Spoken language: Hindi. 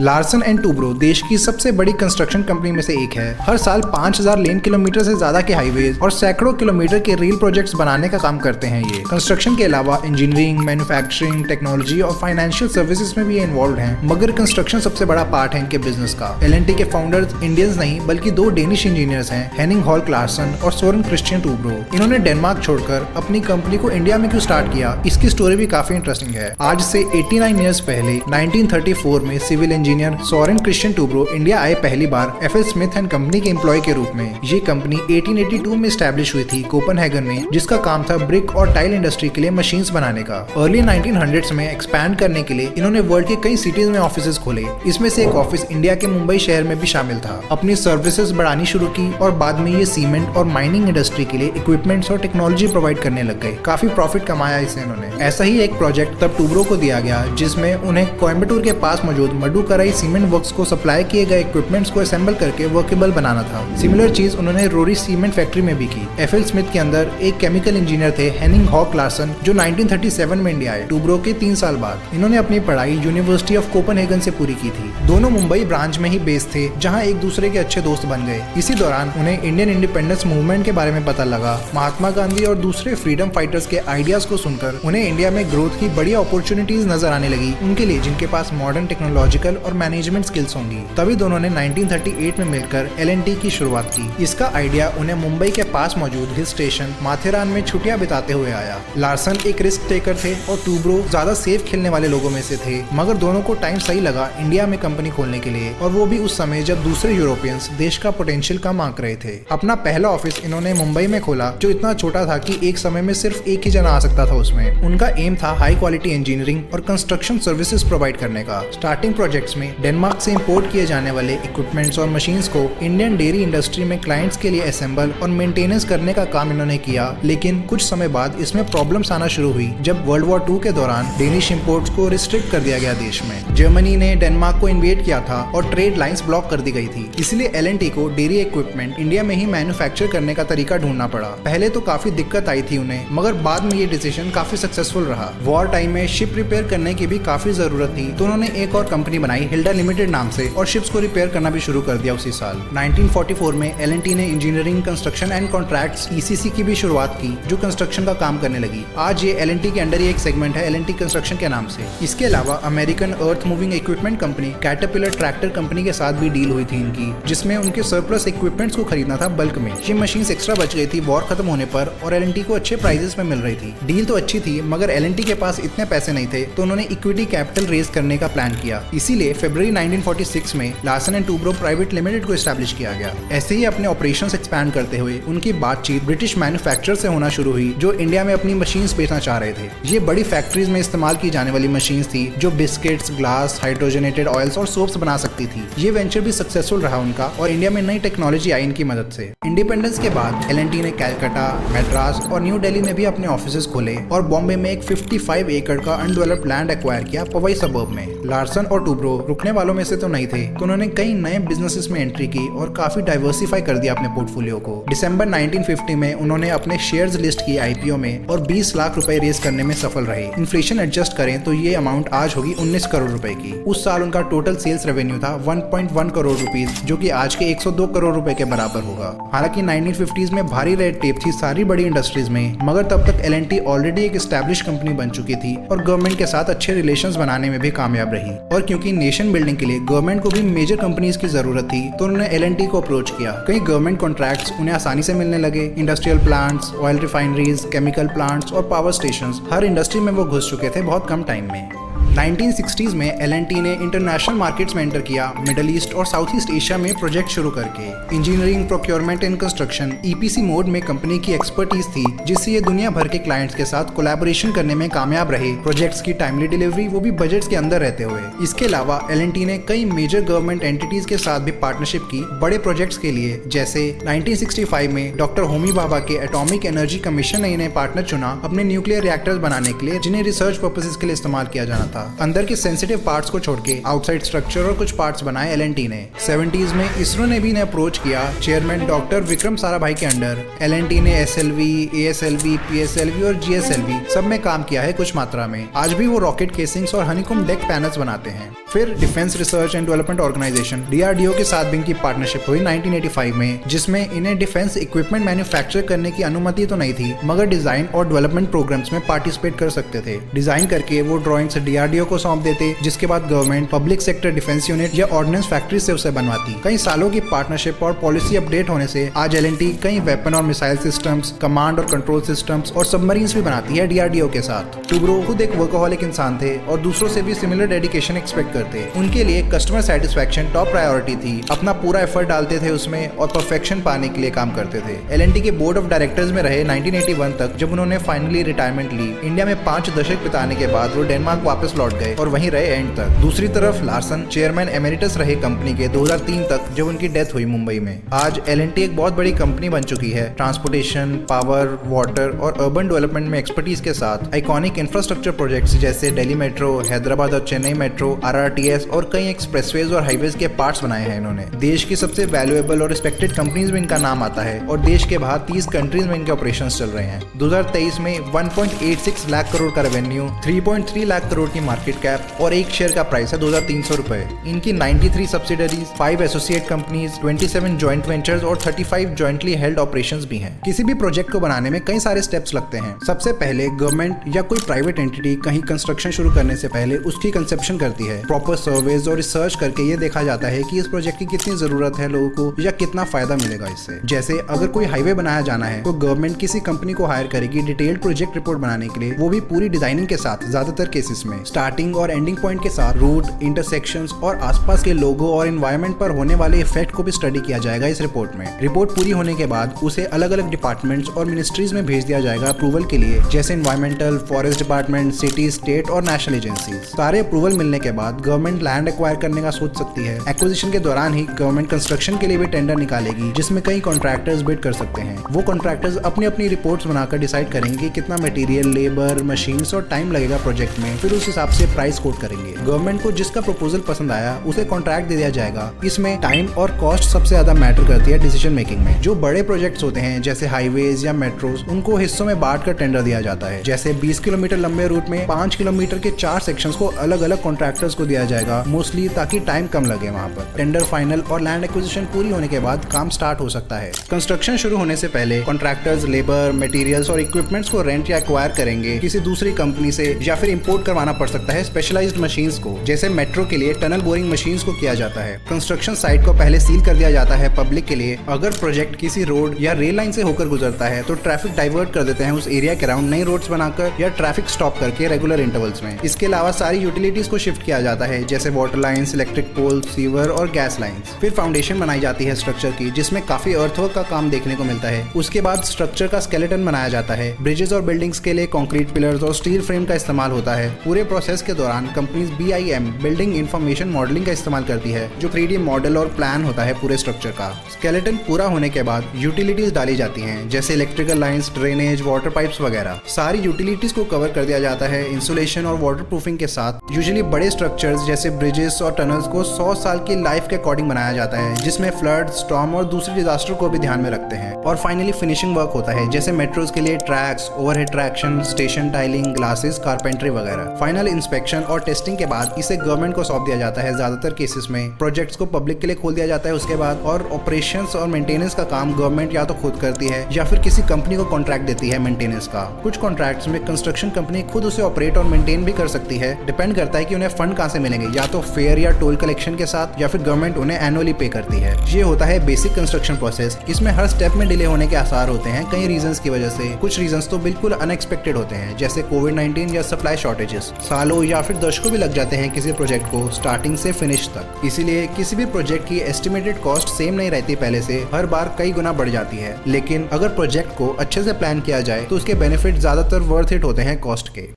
लार्सन एंड टूब्रो देश की सबसे बड़ी कंस्ट्रक्शन कंपनी में से एक है। हर साल 5000 लेन किलोमीटर से ज्यादा के हाईवेज और सैकड़ों किलोमीटर के रेल प्रोजेक्ट्स बनाने का काम करते हैं। ये कंस्ट्रक्शन के अलावा इंजीनियरिंग, मैन्युफैक्चरिंग, टेक्नोलॉजी और फाइनेंशियल सर्विसेज में भी इन्वॉल्व हैं। मगर कंस्ट्रक्शन सबसे बड़ा पार्ट है इनके बिजनेस का। L&T के फाउंडर्स इंडियंस नहीं बल्कि दो डेनिश इंजीनियर्स हैं, हेनिंग हॉल लार्सन और सोरेन क्रिश्चियन टूब्रो। इन्होंने डेनमार्क छोड़कर अपनी कंपनी को इंडिया में क्यों स्टार्ट किया, इसकी स्टोरी भी काफी इंटरेस्टिंग है। आज से 89 ईयर्स पहले 1934 में civil engineer Soren Christian Toubro India आए पहली बार FL स्मिथ एंड कंपनी के एम्प्लॉय के रूप में। ये कंपनी 1882 में स्टैब्लिश हुई थी कोपेनहेगन में, जिसका काम था ब्रिक और टाइल इंडस्ट्री के लिए मशीन्स बनाने का। अर्ली 1900s में एक्सपैंड करने के लिए इन्होंने वर्ल्ड के कई सिटीज में ऑफिसेज खोले। इसमें से एक ऑफिस इंडिया के मुंबई शहर में भी शामिल था। अपनी सर्विसेज बढ़ानी शुरू की और बाद में ये सीमेंट और माइनिंग इंडस्ट्री के लिए इक्विपमेंट्स और टेक्नोलॉजी प्रोवाइड करने लग गए। काफी प्रॉफिट कमाया इससे इन्होंने। ऐसा ही एक प्रोजेक्ट तब टूब्रो को दिया गया, जिसमें उन्हें कोयम्बटूर के पास मौजूद मडुकराई सीमेंट वर्क्स को सप्लाई किए गए इक्विपमेंट्स को असेंबल करके वर्केबल बनाना था। सिमिलर चीज उन्होंने रोरी सीमेंट फैक्ट्री में भी की। FL स्मिथ के अंदर एक केमिकल इंजीनियर थे, हेनिंग हॉक लार्सन, जो 1937 में इंडिया आए टूब्रो के 3 साल बाद। इन्होंने अपनी पढ़ाई यूनिवर्सिटी ऑफ कोपेनहेगन से पूरी की थी। दोनों मुंबई ब्रांच में ही बेस्ड थे, जहां एक दूसरे के अच्छे दोस्त बन गए। इसी दौरान उन्हें इंडियन इंडिपेंडेंस मूवमेंट के बारे में पता लगा। महात्मा गांधी और दूसरे फ्रीडम फाइटर्स के आइडियाज को सुनकर उन्हें इंडिया में ग्रोथ की बड़ी अपॉर्चुनिटीज नजर आने लगी उनके लिए, जिनके पास मॉडर्न टेक्नोलॉजिकल और मैनेजमेंट स्किल्स होंगी। तभी दोनों ने 1938 में मिलकर L&T की शुरुआत की। इसका आइडिया उन्हें मुंबई के पास मौजूद हिल स्टेशन माथेरान में छुट्टियां बिताते हुए आया। लार्सन एक रिस्क टेकर थे और टूब्रो ज्यादा सेफ खेलने वाले लोगों में से थे, मगर दोनों को टाइम सही लगा इंडिया में कंपनी खोलने के लिए, और वो भी उस समय जब दूसरे यूरोपियंस देश का पोटेंशियल कम आंक रहे थे। अपना पहला ऑफिस इन्होंने मुंबई में खोला, जो इतना छोटा था कि एक समय में सिर्फ एक ही जना आ सकता था उसमें। उनका एम था हाई क्वालिटी इंजीनियरिंग और कंस्ट्रक्शन सर्विसेज प्रोवाइड करने का। स्टार्टिंग प्रोजेक्ट्स में डेनमार्क से इंपोर्ट किए जाने वाले इक्विपमेंट्स और मशीन्स को इंडियन डेयरी इंडस्ट्री में क्लाइंट्स के लिए असेंबल और मेंटेनेंस करने का काम इन्होंने किया। लेकिन कुछ समय बाद इसमें प्रॉब्लम्स आना शुरू हुई जब वर्ल्ड वॉर 2 के दौरान डेनिश इंपोर्ट्स को रिस्ट्रिक्ट कर दिया गया देश में। जर्मनी ने डेनमार्क को इन्वेड किया था और ट्रेड लाइंस ब्लॉक कर दी गई थी। इसलिए L&T को डेयरी इक्विपमेंट इंडिया में ही मैन्युफैक्चर करने का तरीका ढूंढना पड़ा। पहले तो काफी दिक्कत आई थी उन्हें, मगर बाद में ये डिसीजन काफी सक्सेसफुल रहा। वॉर टाइम में शिप रिपेयर करने की भी काफी जरूरत थी, तो उन्होंने एक और कंपनी बनाई हिल्डा लिमिटेड नाम से, और शिप्स को रिपेयर करना भी शुरू कर दिया उसी साल। 1944 में L&T ने engineering, construction and contracts ECC की भी शुरुआत की, जो कंस्ट्रक्शन का काम करने लगी। आज ये L&T के अंडर ही एक सेगमेंट है, L&T कंस्ट्रक्शन के नाम से। इसके अलावा American earth moving equipment company caterpillar tractor company के साथ भी डील हुई थी इनकी, जिसमें उनके सरप्लस इक्विपमेंट्स को खरीदना था बल्क में। ये मशीन्स एक्स्ट्रा बच गई थी वॉर खत्म होने पर, और L&T को अच्छे प्राइसेस में मिल रही थी। डील तो अच्छी थी, मगर L&T के पास इतने पैसे नहीं थे, तो उन्होंने इक्विटी कैपिटल रेज करने का प्लान किया। इसीलिए फरवरी 1946 में Larsen and Toubro private limited को एस्टैब्लिश किया गया। ऐसे ही अपने ऑपरेशंस एक्सपैंड करते हुए उनकी बातचीत ब्रिटिश मैन्युफैक्चरर से होना शुरू हुई, जो इंडिया में अपनी मशीन्स बेचना चाह रहे थे। ये बड़ी फैक्ट्रीज में इस्तेमाल की जाने वाली मशीन्स थी, जो बिस्किट्स, ग्लास, हाइड्रोजनेटेड ऑयल्स और सोप्स बना सकती थी। ये वेंचर भी सक्सेसफुल रहा उनका, और इंडिया में नई टेक्नोलॉजी आई इनकी मदद से। इंडिपेंडेंस के बाद L&T ने कैलकाटा, मैड्रास और न्यू दिल्ली में भी अपने ऑफिसेज खोले, और बॉम्बे में एक 55 एकड़ का अनडेवलप्ड लैंड एक्वायर किया पवई सबर्ब में। लार्सन और टूब्रो रुकने वालों में से तो नहीं थे, तो उन्होंने कई नए बिजनेसेस में एंट्री की और काफी डाइवर्सिफाई कर दिया अपने पोर्टफोलियो को। दिसंबर 1950 में उन्होंने अपने शेयर्स लिस्ट की IPO में, और 20 लाख रुपए रेज करने में सफल रहे। इन्फ्लेशन एडजस्ट करें तो ये अमाउंट आज होगी 19 करोड़ रुपए की। उस साल उनका टोटल सेल्स रेवेन्यू था 1.1 करोड़ रुपीज, जो कि आज के 102 करोड़ रुपए के बराबर होगा। हालांकि 1950s में भारी रेड टेप थी सारी बड़ी इंडस्ट्रीज में, मगर तब तक L&T ऑलरेडी एक एस्टैब्लिश कंपनी बन चुकी थी और गवर्नमेंट के साथ अच्छे रिलेशंस बनाने में भी कामयाब रही। और क्योंकि नेशन बिल्डिंग के लिए गवर्नमेंट को भी मेजर कंपनीज की जरूरत थी, तो उन्होंने L&T को अप्रोच किया। कई गवर्नमेंट कॉन्ट्रैक्ट्स उन्हें आसानी से मिलने लगे। Industrial plants, oil refineries, chemical plants और पावर स्टेशंस, हर इंडस्ट्री में वो घुस चुके थे बहुत कम टाइम में। 1960s में L&T ने इंटरनेशनल मार्केट्स में एंटर किया, मिडिल ईस्ट और साउथ ईस्ट एशिया में प्रोजेक्ट शुरू करके। Engineering, procurement and construction EPC mode में कंपनी की एक्सपर्टीज थी, जिससे ये दुनिया भर के क्लाइंट्स के साथ कोलैबोरेशन करने में कामयाब रहे। प्रोजेक्ट्स की टाइमली डिलीवरी, वो भी बजट्स के अंदर रहते हुए। इसके अलावा L&T ने कई मेजर गवर्नमेंट एंटिटीज के साथ भी पार्टनरशिप की बड़े प्रोजेक्ट्स के लिए, जैसे 1965 में डॉक्टर होमी भाभा के एटॉमिक एनर्जी कमीशन ने इन्हें पार्टनर चुना अपने न्यूक्लियर रिएक्टर्स बनाने के लिए, जिन्हें रिसर्च पर्पसेस के लिए इस्तेमाल किया जाना था। अंदर के सेंसिटिव पार्ट्स को छोड़ के आउटसाइड स्ट्रक्चर और कुछ पार्ट्स बनाए एल&टी ने। 70s में इसरो ने भी इन्हें अप्रोच किया चेयरमैन डॉक्टर विक्रम साराभाई के अंडर। एल&टी ने SLV, ASLV, PSLV और GSLV सब में काम किया है कुछ मात्रा में। आज भी वो रॉकेट केसिंग्स और हनीकॉम्ब डेक पैनल्स बनाते हैं। फिर defence research and development organisation DRDO के साथ भी इनकी पार्टनरशिप हुई 1985 में, जिसमें इन्हें डिफेंस इक्विपमेंट मैन्युफैक्चर करने की अनुमति तो नहीं थी, मगर डिजाइन और डेवलपमेंट प्रोग्राम्स में पार्टिसिपेट कर सकते थे। डिजाइन करके वो ड्राइंग्स DRDO को सौंप देते, जिसके बाद government public sector defence unit या ऑर्डिनेंस फैक्ट्री से उसे बनवाती। कई सालों की पार्टनरशिप और पॉलिसी अपडेट होने से आज एल&टी कई वेपन और मिसाइल सिस्टम्स, कमांड और कंट्रोल सिस्टम्स और सबमरीन्स भी बनाती है DRDO के साथ। टुब्रो खुद एक वर्कहोलिक इंसान थे और दूसरों से भी सिमिलर डेडिकेशन एक्सपेक्ट करते। उनके लिए कस्टमर सेटिस्फैक्शन टॉप प्रायोरिटी थी। अपना पूरा एफर्ट डालते थे उसमें और परफेक्शन पाने के लिए काम करते थे। एल&टी के बोर्ड ऑफ डायरेक्टर्स में रहे 1981 तक, जब उन्होंने फाइनली रिटायरमेंट ली। इंडिया में 5 दशक बिताने के बाद वो डेनमार्क वापस लौट गए और वहीं रहे एंड तक। दूसरी तरफ लार्सन चेयरमैन एमेरिटस रहे कंपनी के 2003 तक, जब उनकी डेथ हुई मुंबई में। आज एल&टी एक बहुत बड़ी कंपनी बन चुकी है। ट्रांसपोर्टेशन, पावर, वाटर और अर्बन डेवलपमेंट में एक्सपर्टीज के साथ आइकॉनिक इंफ्रास्ट्रक्चर प्रोजेक्ट्स जैसे दिल्ली मेट्रो, हैदराबाद और चेन्नई मेट्रो, RRTS और कई एक्सप्रेसवेज और हाईवेज के पार्ट्स बनाए हैं इन्होंने। देश की सबसे वैल्यूएबल और रिस्पेक्टेड कंपनीज में इनका नाम आता है और देश के बाहर 30 कंट्रीज में इनके ऑपरेशंस चल रहे हैं। 2023 में 1.86 लाख करोड़ का रेवेन्यू, 3.3 लाख करोड़ की मार्केट कैप और एक शेयर का प्राइस है 2300 रुपए। इनकी 93 subsidiaries, 5 associate companies, 27 joint ventures और 35 जॉइंटली हेल्ड ऑपरेशंस भी हैं। किसी भी प्रोजेक्ट को बनाने में कई सारे स्टेप्स लगते हैं। सबसे पहले गवर्नमेंट या कोई प्राइवेट एंटिटी कहीं कंस्ट्रक्शन शुरू करने से पहले उसकी कंसेप्शन करती है। प्रॉपर सर्वेज और रिसर्च करके ये देखा जाता है कि इस प्रोजेक्ट की कितनी जरूरत है लोगों को या कितना फायदा मिलेगा इससे। जैसे अगर कोई हाईवे बनाया जाना है तो गवर्नमेंट किसी कंपनी को हायर करेगी डिटेल्ड प्रोजेक्ट रिपोर्ट बनाने के लिए, वो भी पूरी डिजाइनिंग के साथ। ज्यादातर केसेस में स्टार्टिंग और एंडिंग पॉइंट के साथ रूट, इंटरसेक्शंस और आसपास के लोगों और एनवायरनमेंट पर होने वाले इफेक्ट को भी स्टडी किया जाएगा इस रिपोर्ट में। रिपोर्ट पूरी होने के बाद उसे अलग अलग डिपार्टमेंट्स और मिनिस्ट्रीज में भेज दिया जाएगा अप्रूवल के लिए, जैसे environmental, forest department, city, state और नेशनल एजेंसी। सारे अप्रूवल मिलने के बाद गवर्नमेंट लैंड एक्वायर करने का सोच सकती है। एक्विजिशन के दौरान ही गवर्नमेंट कंस्ट्रक्शन के लिए भी टेंडर निकालेगी, जिसमें कई कॉन्ट्रैक्टर्स बिड कर सकते हैं। वो कॉन्ट्रैक्टर्स अपनी अपनी रिपोर्ट्स बनाकर डिसाइड करेंगे कि कितना मटेरियल, लेबर, मशीन्स और टाइम लगेगा प्रोजेक्ट में, फिर उस हिसाब से प्राइस कोट करेंगे। गवर्नमेंट को जिसका प्रपोजल पसंद आया उसे कॉन्ट्रैक्ट दे दिया जाएगा। इसमें टाइम और कॉस्ट सबसे ज्यादा मैटर करती है डिसीजन मेकिंग में। जो बड़े प्रोजेक्ट्स होते हैं जैसे हाईवेज या मेट्रोज, उनको हिस्सों में बांट कर टेंडर दिया जाता है। जैसे 20 किलोमीटर लंबे रूट में 5 किलोमीटर के 4 सेक्शंस को अलग अलग कॉन्ट्रैक्टर्स को दिया जाएगा, मोस्टली ताकि टाइम कम लगे वहाँ पर। टेंडर फाइनल और लैंड एक्विजिशन पूरी होने के बाद काम स्टार्ट हो सकता है। कंस्ट्रक्शन शुरू होने से पहले कॉन्ट्रैक्टर्स लेबर, मटेरियल्स और इक्विपमेंट्स को रेंट या एक्वायर करेंगे किसी दूसरी कंपनी से, या फिर इंपोर्ट करवाना पड़ सकता है स्पेशलाइज्ड मशीन्स को। जैसे मेट्रो के लिए टनल बोरिंग मशीन्स को किया जाता है। कंस्ट्रक्शन साइट को पहले सील कर दिया जाता है पब्लिक के लिए। अगर प्रोजेक्ट किसी रोड या रेल लाइन से होकर गुजरता है तो ट्रैफिक डाइवर्ट कर देते हैं उस एरिया के अराउंड नई रोड्स बनाकर या ट्रैफिक स्टॉप करके रेगुलर इंटरवल्स में। इसके अलावा सारी यूटिलिटीज को शिफ्ट किया जाता है, जैसे water lines, electric pole, sewer और गैस लाइंस। फिर फाउंडेशन बनाई जाती है स्ट्रक्चर की, जिसमें काफी अर्थवर्क का काम देखने को मिलता है। उसके बाद स्ट्रक्चर का स्केलेटन बनाया जाता है। ब्रिजेस और बिल्डिंग्स के लिए कंक्रीट पिलर्स और स्टील फ्रेम का इस्तेमाल होता है। पूरे प्रोसेस के दौरान companies BIM building information modelling का इस्तेमाल करती है, जो 3D मॉडल और प्लान होता है पूरे स्ट्रक्चर का। स्केलेटन पूरा होने के बाद यूटिलिटीज डाली जाती हैं, जैसे electrical lines, drainage, water pipes वगैरह। सारी यूटिलिटीज को कवर कर दिया जाता है इंसुलेशन और वाटर प्रूफिंग के साथ। यूजुअली बड़े स्ट्रक्चर्स जैसे ब्रिजेस और टनल्स को 100 साल की लाइफ के अकॉर्डिंग बनाया जाता है, जिसमें फ्लड, स्टॉर्म और दूसरे डिजास्टर को भी ध्यान में रखते हैं। और फाइनली फिनिशिंग वर्क होता है, जैसे मेट्रोज के लिए tracks, overhead traction, station tiling, glasses, carpentry वगैरह। फाइनल इंस्पेक्शन और टेस्टिंग के बाद इसे गवर्नमेंट को सौंप दिया जाता है। ज्यादातर केसेस में प्रोजेक्ट्स को पब्लिक के लिए खोल दिया जाता है उसके बाद, और ऑपरेशंस और मेंटेनेंस का काम गवर्नमेंट या तो खुद करती है या फिर किसी कंपनी को कॉन्ट्रैक्ट देती है मेंटेनेंस का। कुछ कॉन्ट्रैक्ट्स में कंस्ट्रक्शन कंपनी खुद उसे ऑपरेट और मेंटेन भी कर सकती है। डिपेंड करता है कि उन्हें फंड कहां से मिलेंगे, या तो फेयर या टोल कलेक्शन के साथ, या फिर गवर्नमेंट उन्हें एनुअली पे करती है। ये होता है बेसिक कंस्ट्रक्शन प्रोसेस। इसमें हर स्टेप में डिले होने के आसार होते हैं कई रीजंस की वजह से। कुछ रीजंस तो बिल्कुल अनएक्सपेक्टेड होते हैं, जैसे कोविड-19 या सप्लाई शॉर्टेजेस। सालों या फिर दशकों भी लग जाते हैं किसी प्रोजेक्ट को स्टार्टिंग से फिनिश तक। इसीलिए किसी भी प्रोजेक्ट की एस्टिमेटेड कॉस्ट सेम नहीं रहती पहले से, हर बार कई गुना बढ़ जाती है। लेकिन अगर प्रोजेक्ट को अच्छे से प्लान किया जाए तो उसके बेनिफिट ज्यादातर वर्थ इट होते हैं कॉस्ट के।